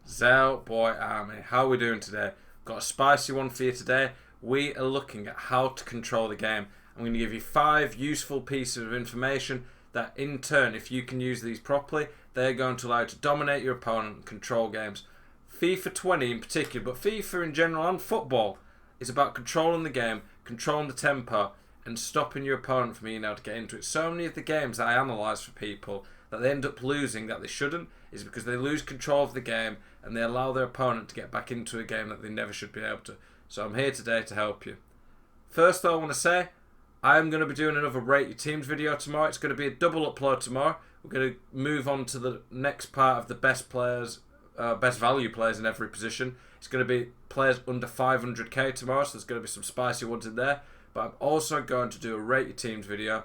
Zell Boy Army, how are we doing today? Got a spicy one for you today. We are looking at how to control the game. I'm going to give you 5 useful pieces of information that in turn, if you can use these properly, they're going to allow you to dominate your opponent and control games. FIFA 20 in particular, but FIFA in general and football is about controlling the game, controlling the tempo and stopping your opponent from being able to get into it. So many of the games that I analyse for people that they end up losing that they shouldn't is because they lose control of the game and they allow their opponent to get back into a game that they never should be able to. So I'm here today to help you. First though, I want to say I'm going to be doing another Rate Your Teams video tomorrow. It's going to be a double upload tomorrow. We're going to move on to the next part of the best players, best value players in every position. It's going to be players under 500k tomorrow, so there's going to be some spicy ones in there. But I'm also going to do a Rate Your Teams video.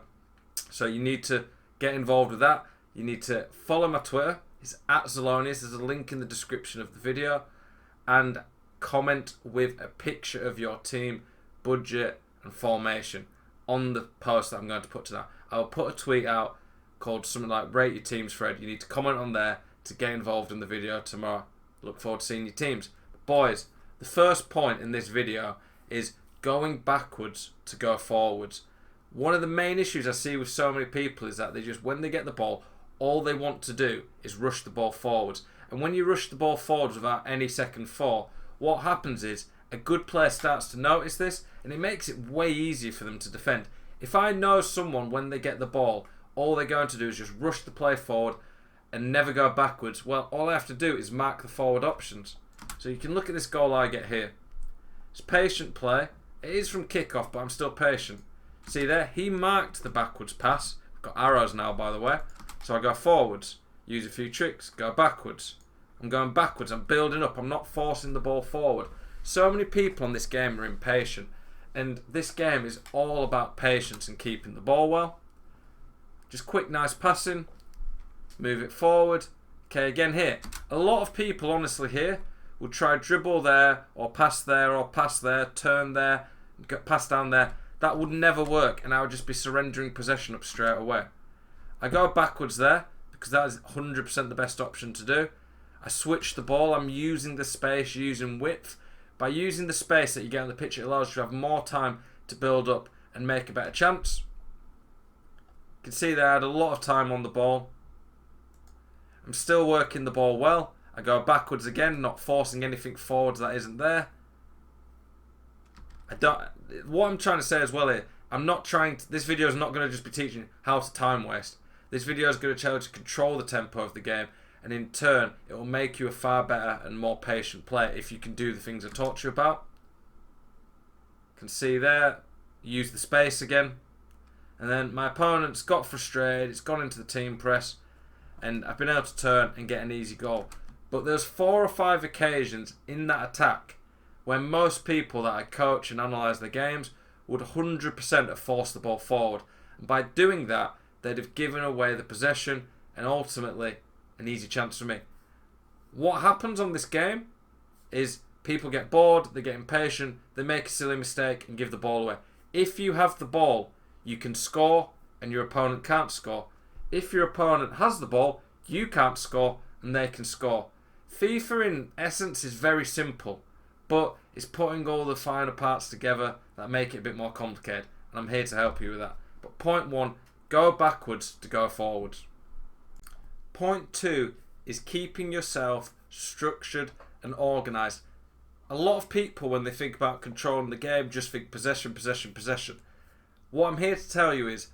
So you need to get involved with that. You need to follow my Twitter. It's @Zelonius. There's a link in the description of the video. And comment with a picture of your team, budget and formation on the post that I'm going to put to that. I'll put a tweet out called something like Rate Your Teams thread. You need to comment on there to get involved in the video tomorrow. Look forward to seeing your teams. Boys, the first point in this video is going backwards to go forwards. One of the main issues I see with so many people is that they just, when they get the ball, all they want to do is rush the ball forwards. And when you rush the ball forwards without any second thought, what happens is a good player starts to notice this and it makes it way easier for them to defend. If I know someone, when they get the ball, all they're going to do is just rush the play forward and never go backwards, well, all I have to do is mark the forward options. So you can look at this goal I get here. It's patient play. It is from kickoff, but I'm still patient. See there? He marked the backwards pass. I've got arrows now, by the way. So I go forwards, use a few tricks, go backwards. I'm going backwards, I'm building up, I'm not forcing the ball forward. So many people on this game are impatient. And this game is all about patience and keeping the ball well. Just quick, nice passing. Move it forward. Okay, again here. A lot of people, honestly, here will try dribble there, or pass there, turn there, pass down there. That would never work, and I would just be surrendering possession up straight away. I go backwards there, because that is 100% the best option to do. I switch the ball, I'm using the space, using width. By using the space that you get on the pitch, it allows you to have more time to build up and make a better chance. You can see there I had a lot of time on the ball. I'm still working the ball well. I go backwards again, not forcing anything forwards that isn't there. What I'm trying to say as well here, this video is not going to just be teaching how to time waste. This video is going to tell you to control the tempo of the game, and in turn, it will make you a far better and more patient player if you can do the things I taught you about. You can see there, use the space again. And then my opponent's got frustrated, it's gone into the team press, and I've been able to turn and get an easy goal. But there's 4 or 5 occasions in that attack where most people that I coach and analyse their games would 100% have forced the ball forward. And by doing that, they'd have given away the possession and ultimately an easy chance for me. What happens on this game is people get bored, they get impatient, they make a silly mistake and give the ball away. If you have the ball, you can score and your opponent can't score. If your opponent has the ball, you can't score and they can score. FIFA in essence is very simple, but it's putting all the finer parts together that make it a bit more complicated, and I'm here to help you with that. But point 1, go backwards to go forwards. Point 2 is keeping yourself structured and organised. A lot of people, when they think about controlling the game, just think possession, possession, possession. What I'm here to tell you is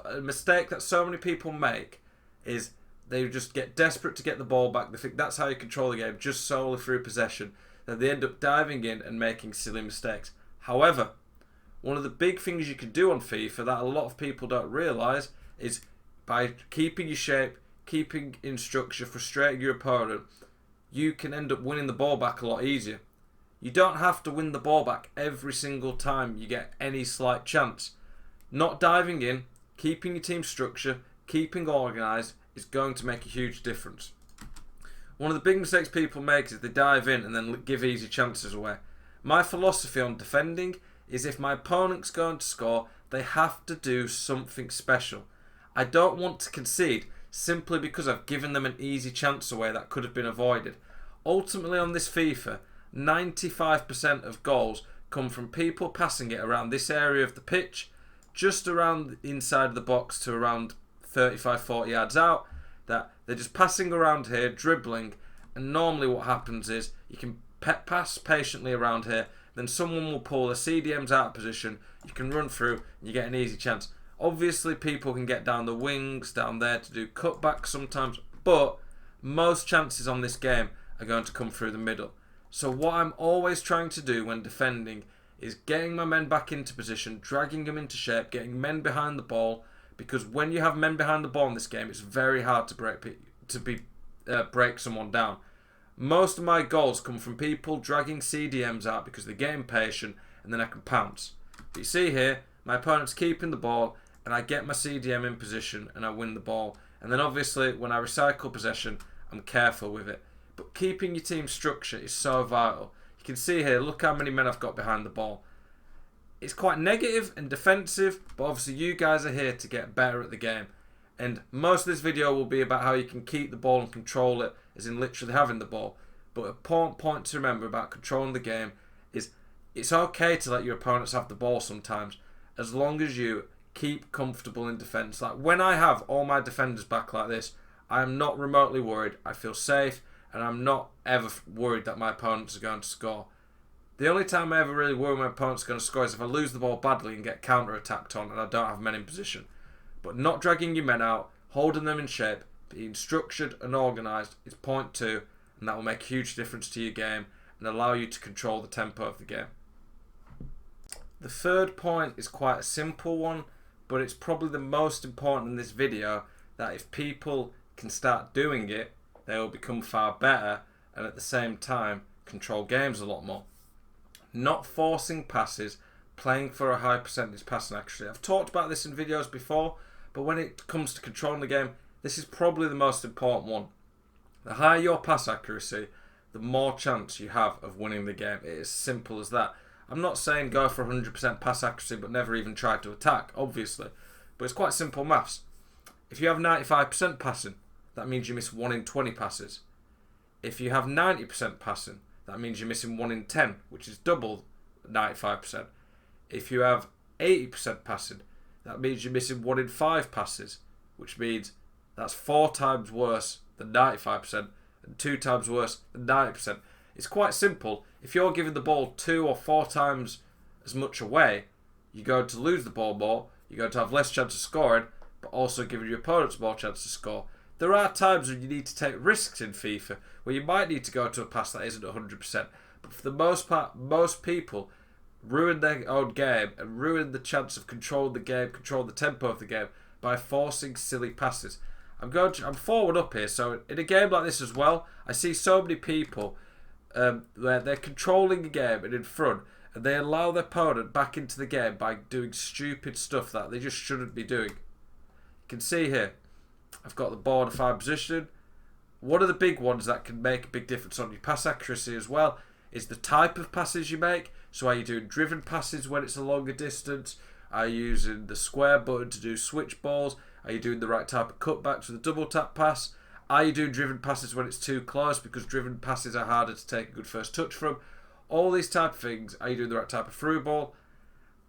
a mistake that so many people make is they just get desperate to get the ball back. They think that's how you control the game, just solely through possession. That they end up diving in and making silly mistakes. However, one of the big things you can do on FIFA that a lot of people don't realise is by keeping your shape, keeping in structure, frustrating your opponent, you can end up winning the ball back a lot easier. You don't have to win the ball back every single time you get any slight chance. Not diving in, keeping your team structure, keeping organised is going to make a huge difference. One of the big mistakes people make is they dive in and then give easy chances away. My philosophy on defending is if my opponent's going to score, they have to do something special. I don't want to concede simply because I've given them an easy chance away that could have been avoided. Ultimately on this FIFA, 95% of goals come from people passing it around this area of the pitch, just around the inside of the box to around 35-40 yards out, that they're just passing around here, dribbling, and normally what happens is you can pass patiently around here, then someone will pull the CDMs out of position, you can run through, and you get an easy chance. Obviously people can get down the wings, down there to do cutbacks sometimes, but most chances on this game are going to come through the middle. So what I'm always trying to do when defending is getting my men back into position, dragging them into shape, getting men behind the ball, because when you have men behind the ball in this game, it's very hard to break someone down. Most of my goals come from people dragging CDMs out because they're getting patient, and then I can pounce. But you see here, my opponent's keeping the ball, and I get my CDM in position, and I win the ball. And then obviously, when I recycle possession, I'm careful with it. But keeping your team structure is so vital. You can see here, look how many men I've got behind the ball. It's quite negative and defensive, but obviously you guys are here to get better at the game. And most of this video will be about how you can keep the ball and control it, as in literally having the ball. But an important point to remember about controlling the game is it's okay to let your opponents have the ball sometimes, as long as you keep comfortable in defence. Like when I have all my defenders back like this, I am not remotely worried. I feel safe, and I'm not ever worried that my opponents are going to score. The only time I ever really worry my opponent's going to score is if I lose the ball badly and get counter-attacked on and I don't have men in position. But not dragging your men out, holding them in shape, being structured and organised is point 2, and that will make a huge difference to your game and allow you to control the tempo of the game. The third point is quite a simple one, but it's probably the most important in this video, that if people can start doing it, they will become far better and at the same time control games a lot more. Not forcing passes, playing for a high percentage passing accuracy. I've talked about this in videos before, but when it comes to controlling the game, this is probably the most important one. The higher your pass accuracy, the more chance you have of winning the game. It is as simple as that. I'm not saying go for 100% pass accuracy but never even try to attack, obviously. But it's quite simple maths. If you have 95% passing, that means you miss 1 in 20 passes. If you have 90% passing, that means you're missing 1 in 10, which is double 95%. If you have 80% passing, that means you're missing 1 in 5 passes, which means that's 4 times worse than 95% and 2 times worse than 90%. It's quite simple. If you're giving the ball 2 or 4 times as much away, you're going to lose the ball more, you're going to have less chance of scoring, but also giving your opponents more chance to score. There are times when you need to take risks in FIFA, where you might need to go to a pass that isn't 100%. But for the most part, most people ruin their own game and ruin the chance of controlling the game, control the tempo of the game by forcing silly passes. I'm forward up here, so in a game like this as well, I see so many people where they're controlling the game and in front, and they allow their opponent back into the game by doing stupid stuff that they just shouldn't be doing. You can see here, I've got the ball in a fine position. One of the big ones that can make a big difference on your pass accuracy as well is the type of passes you make. So are you doing driven passes when it's a longer distance? Are you using the square button to do switch balls? Are you doing the right type of cutbacks with a double tap pass? Are you doing driven passes when it's too close, because driven passes are harder to take a good first touch from? All these type of things. Are you doing the right type of through ball?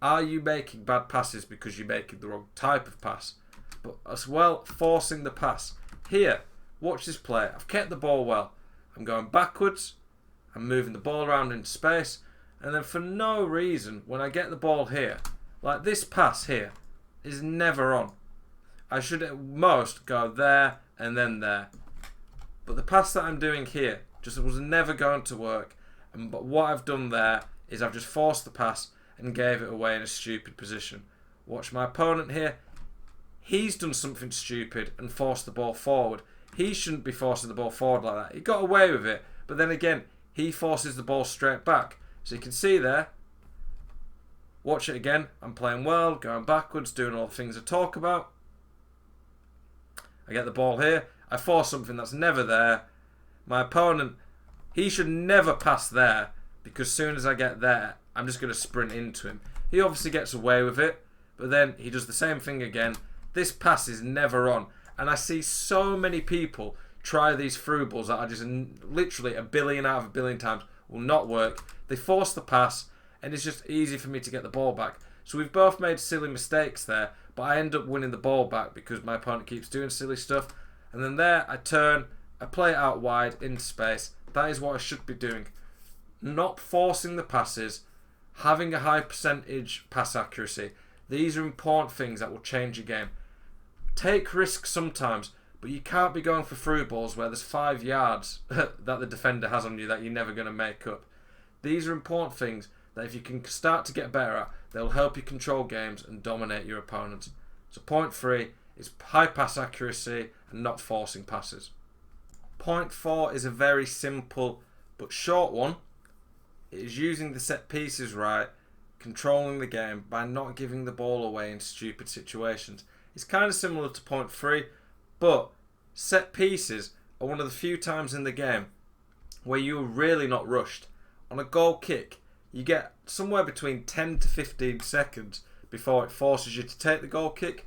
Are you making bad passes because you're making the wrong type of pass? But as well, forcing the pass. Here, watch this play. I've kept the ball well. I'm going backwards. I'm moving the ball around into space. And then for no reason, when I get the ball here, like this pass here, is never on. I should at most go there and then there. But the pass that I'm doing here just was never going to work. But what I've done there is I've just forced the pass and gave it away in a stupid position. Watch my opponent here. He's done something stupid and forced the ball forward. He shouldn't be forcing the ball forward like that. He got away with it, but then again, he forces the ball straight back. So you can see there, watch it again. I'm playing well, going backwards, doing all the things I talk about. I get the ball here. I force something that's never there. My opponent, he should never pass there, because as soon as I get there, I'm just going to sprint into him. He obviously gets away with it, but then he does the same thing again. This pass is never on, and I see so many people try these through balls that are just literally a billion out of a billion times will not work. They force the pass, and it's just easy for me to get the ball back. So we've both made silly mistakes there, but I end up winning the ball back because my opponent keeps doing silly stuff. And then there, I turn, I play it out wide into space. That is what I should be doing. Not forcing the passes, having a high percentage pass accuracy. These are important things that will change your game. Take risks sometimes, but you can't be going for through balls where there's 5 yards that the defender has on you that you're never going to make up. These are important things that if you can start to get better at, they'll help you control games and dominate your opponents. So point 3 is high pass accuracy and not forcing passes. Point 4 is a very simple but short one. It is using the set pieces right, controlling the game by not giving the ball away in stupid situations. It's kind of similar to point 3, but set pieces are one of the few times in the game where you're really not rushed. On a goal kick, you get somewhere between 10 to 15 seconds before it forces you to take the goal kick.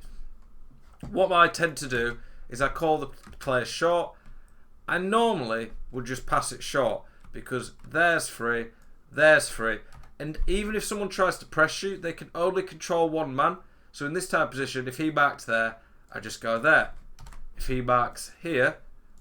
What I tend to do is I call the player short. I normally would just pass it short because there's free, and even if someone tries to press you, they can only control one man. So in this type of position, if he marks there, I just go there. If he marks here,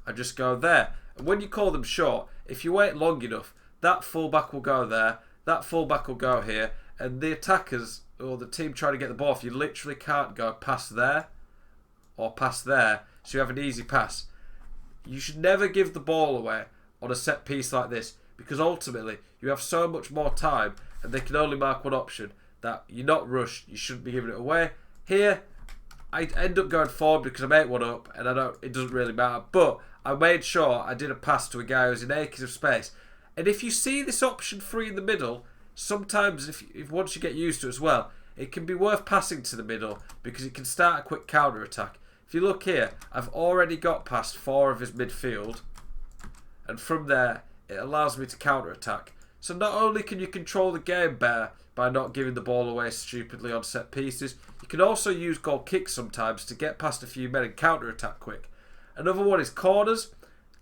I just go there. And when you call them short, if you wait long enough, that fullback will go there, that fullback will go here, and the attackers or the team trying to get the ball off, you literally can't go past there or past there, so you have an easy pass. You should never give the ball away on a set piece like this because ultimately you have so much more time and they can only mark one option that you're not rushed, you shouldn't be giving it away. Here, I end up going forward because I made one up and it doesn't really matter, but I made sure I did a pass to a guy who's in acres of space. And if you see this option 3 in the middle, sometimes if once you get used to it as well, it can be worth passing to the middle because it can start a quick counter attack. If you look here, I've already got past 4 of his midfield, and from there it allows me to counter attack. So not only can you control the game better by not giving the ball away stupidly on set pieces, you can also use goal kicks sometimes to get past a few men and counter attack quick. Another one is corners.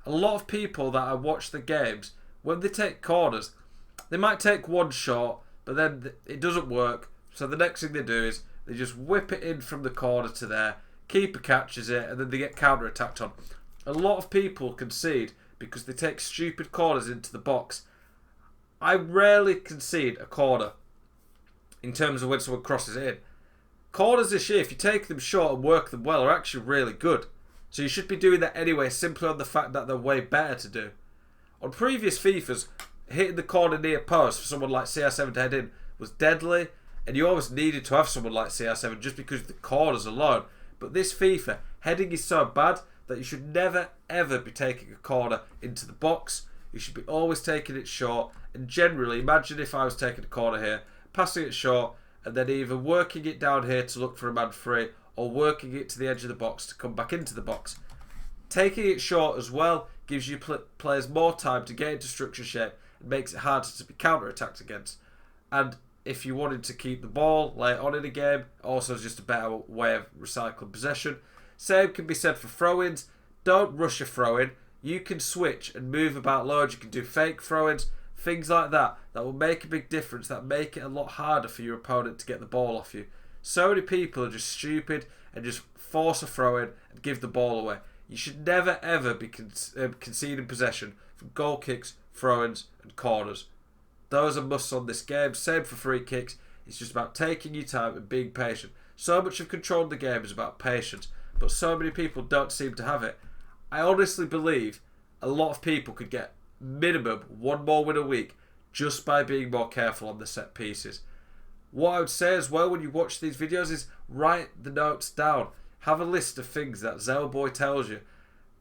A lot of people that I watch the games, when they take corners, they might take one shot, but then it doesn't work. So the next thing they do is they just whip it in from the corner to there, keeper catches it, and then they get counter attacked on. A lot of people concede because they take stupid corners into the box. I rarely concede a corner in terms of when someone crosses it in. Corners this year, if you take them short and work them well, are actually really good. So you should be doing that anyway, simply on the fact that they're way better to do. On previous FIFAs, hitting the corner near post for someone like CR7 to head in was deadly, and you always needed to have someone like CR7 just because of the corners alone. But this FIFA, heading is so bad that you should never ever be taking a corner into the box. You should be always taking it short, and generally, imagine if I was taking a corner here, passing it short, and then either working it down here to look for a man free, or working it to the edge of the box to come back into the box. Taking it short as well gives you players more time to get into structure shape and makes it harder to be counter-attacked against. And if you wanted to keep the ball later on in a game, also is just a better way of recycling possession. Same can be said for throw-ins. Don't rush a throw-in. You can switch and move about loads. You can do fake throw-ins, things like that will make a big difference, that make it a lot harder for your opponent to get the ball off you. So many people are just stupid and just force a throw-in and give the ball away. You should never ever be conceding possession from goal kicks, throw-ins and corners. Those are musts on this game. Same for free kicks. It's just about taking your time and being patient. So much of controlling the game is about patience, but so many people don't seem to have it. I honestly believe a lot of people could get minimum 1 more win a week just by being more careful on the set pieces. What I would say as well when you watch these videos is write the notes down. Have a list of things that Zelboy tells you.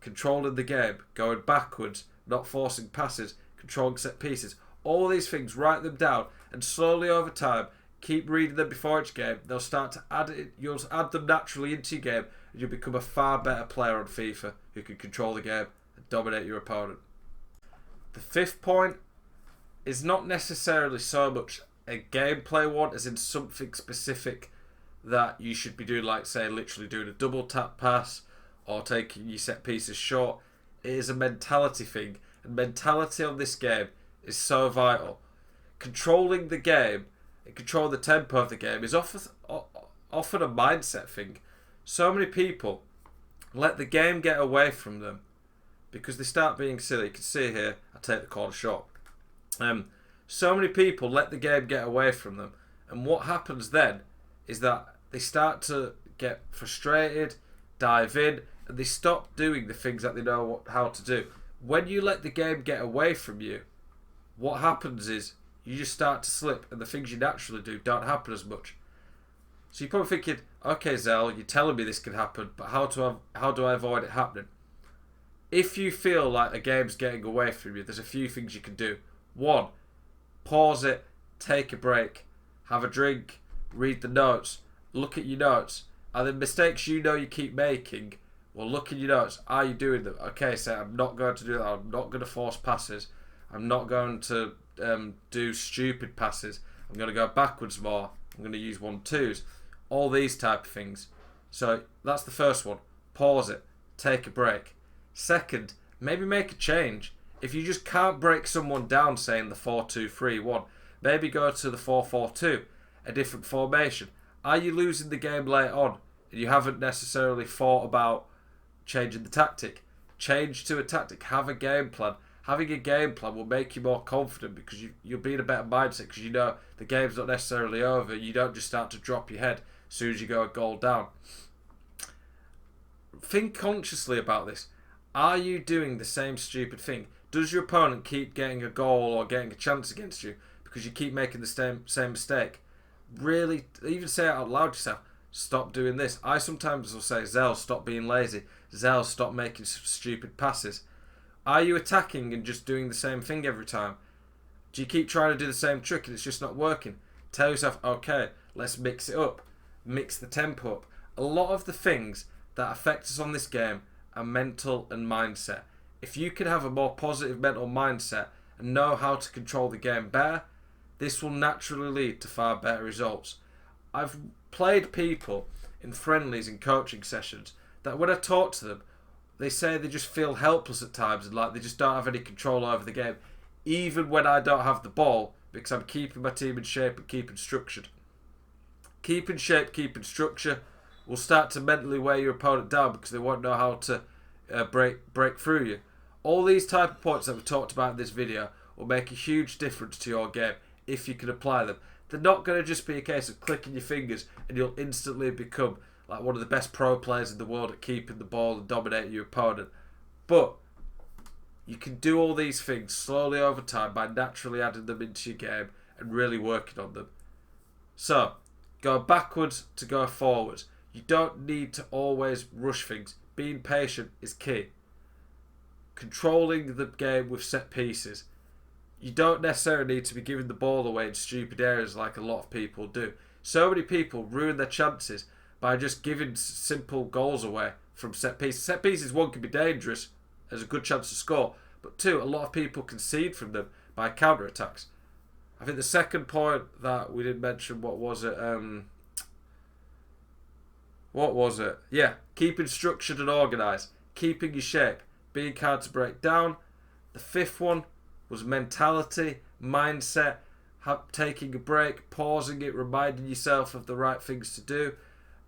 Controlling the game, going backwards, not forcing passes, controlling set pieces. All these things, write them down, and slowly over time, keep reading them before each game. They'll start to add it. You'll add them naturally into your game, and you'll become a far better player on FIFA who can control the game and dominate your opponent. The 5th point is not necessarily so much a gameplay one as in something specific that you should be doing, like say literally doing a double tap pass or taking your set pieces short. It is a mentality thing. And mentality on this game is so vital. Controlling the game and controlling the tempo of the game is often a mindset thing. So many people let the game get away from them because they start being silly. You can see here, I take the corner shot. So many people let the game get away from them, and what happens then is that they start to get frustrated, dive in, and they stop doing the things that they know how to do. When you let the game get away from you, what happens is you just start to slip, and the things you naturally do don't happen as much. So you're probably thinking, okay, Zell, you're telling me this can happen, but how do I avoid it happening? If you feel like a game's getting away from you, there's a few things you can do. One, pause it, take a break, have a drink, read the notes, look at your notes. Are the mistakes you know you keep making? Well, look at your notes. Are you doing them? Okay, so I'm not going to do that. I'm not going to force passes. I'm not going to do stupid passes. I'm going to go backwards more. I'm going to use 1-2s. All these type of things. So that's the first one. Pause it. Take a break. Second, maybe make a change. If you just can't break someone down saying the 4-2-3-1, maybe go to the 4-4-2, a different formation. Are you losing the game late on and you haven't necessarily thought about changing the tactic? Change to a tactic. Have a game plan. Having a game plan will make you more confident because you'll be in a better mindset because you know the game's not necessarily over. You don't just start to drop your head as soon as you go a goal down. Think consciously about this. Are you doing the same stupid thing? Does your opponent keep getting a goal or getting a chance against you because you keep making the same mistake? Really, even say it out loud to yourself, stop doing this. I sometimes will say, Zell, stop being lazy. Zell, stop making stupid passes. Are you attacking and just doing the same thing every time? Do you keep trying to do the same trick and it's just not working? Tell yourself, okay, let's mix it up. Mix the tempo up. A lot of the things that affect us on this game are mental and mindset. If you can have a more positive mental mindset and know how to control the game better, this will naturally lead to far better results. I've played people in friendlies and coaching sessions that when I talk to them, they say they just feel helpless at times and like they just don't have any control over the game, even when I don't have the ball, because I'm keeping my team in shape and keeping structured. Keeping shape, keeping structure will start to mentally wear your opponent down because they won't know how to break through you. All these type of points that we've talked about in this video will make a huge difference to your game if you can apply them. They're not going to just be a case of clicking your fingers and you'll instantly become like one of the best pro players in the world at keeping the ball and dominating your opponent. But you can do all these things slowly over time by naturally adding them into your game and really working on them. So, go backwards to go forwards. You don't need to always rush things. Being patient is key. Controlling the game with set pieces. You don't necessarily need to be giving the ball away in stupid areas like a lot of people do. So many people ruin their chances by just giving simple goals away from set pieces. Set pieces, one, can be dangerous, there's a good chance to score, but two, a lot of people concede from them by counter-attacks. I think the second point that we didn't mention, what was it? Yeah, keeping structured and organised, keeping your shape, being hard to break down. The fifth one was mentality, mindset, taking a break, pausing it, reminding yourself of the right things to do.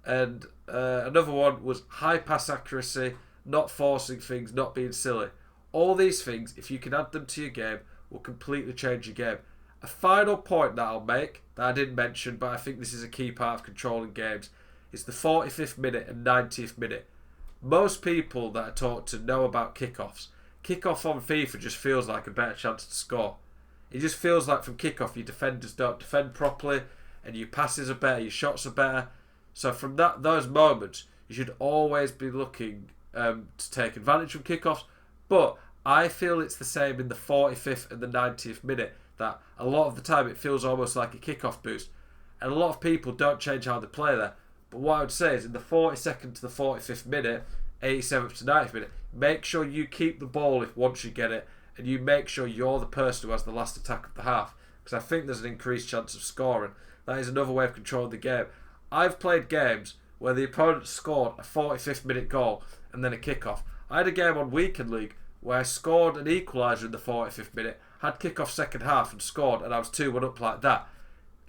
And another one was high pass accuracy, not forcing things, not being silly. All these things, if you can add them to your game, will completely change your game. A final point that I'll make, that I didn't mention, but I think this is a key part of controlling games, is the 45th minute and 90th minute. Most people that I talk to know about kickoffs. Kickoff on FIFA just feels like a better chance to score. It just feels like from kickoff your defenders don't defend properly and your passes are better, your shots are better. So from those moments, you should always be looking to take advantage of kickoffs. But I feel it's the same in the 45th and the 90th minute, that a lot of the time it feels almost like a kickoff boost. And a lot of people don't change how they play there. But what I would say is in the 42nd to the 45th minute, 87th to 90th minute, make sure you keep the ball if once you get it, and you make sure you're the person who has the last attack of the half, because I think there's an increased chance of scoring. That is another way of controlling the game. I've played games where the opponent scored a 45th minute goal and then a kickoff. I had a game on Weekend League where I scored an equaliser in the 45th minute, had kick-off second half and scored, and I was 2-1 up like that.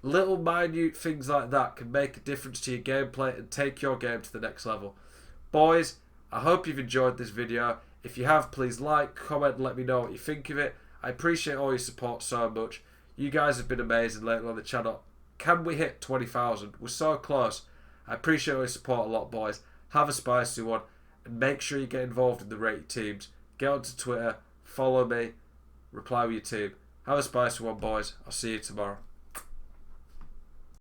Little minute things like that can make a difference to your gameplay and take your game to the next level. Boys, I hope you've enjoyed this video. If you have, please like, comment, and let me know what you think of it. I appreciate all your support so much. You guys have been amazing lately on the channel. Can we hit 20,000? We're so close. I appreciate all your support a lot, boys. Have a spicy one, and make sure you get involved in the rated teams. Get onto Twitter, follow me, reply with your team. Have a spicy one, boys. I'll see you tomorrow.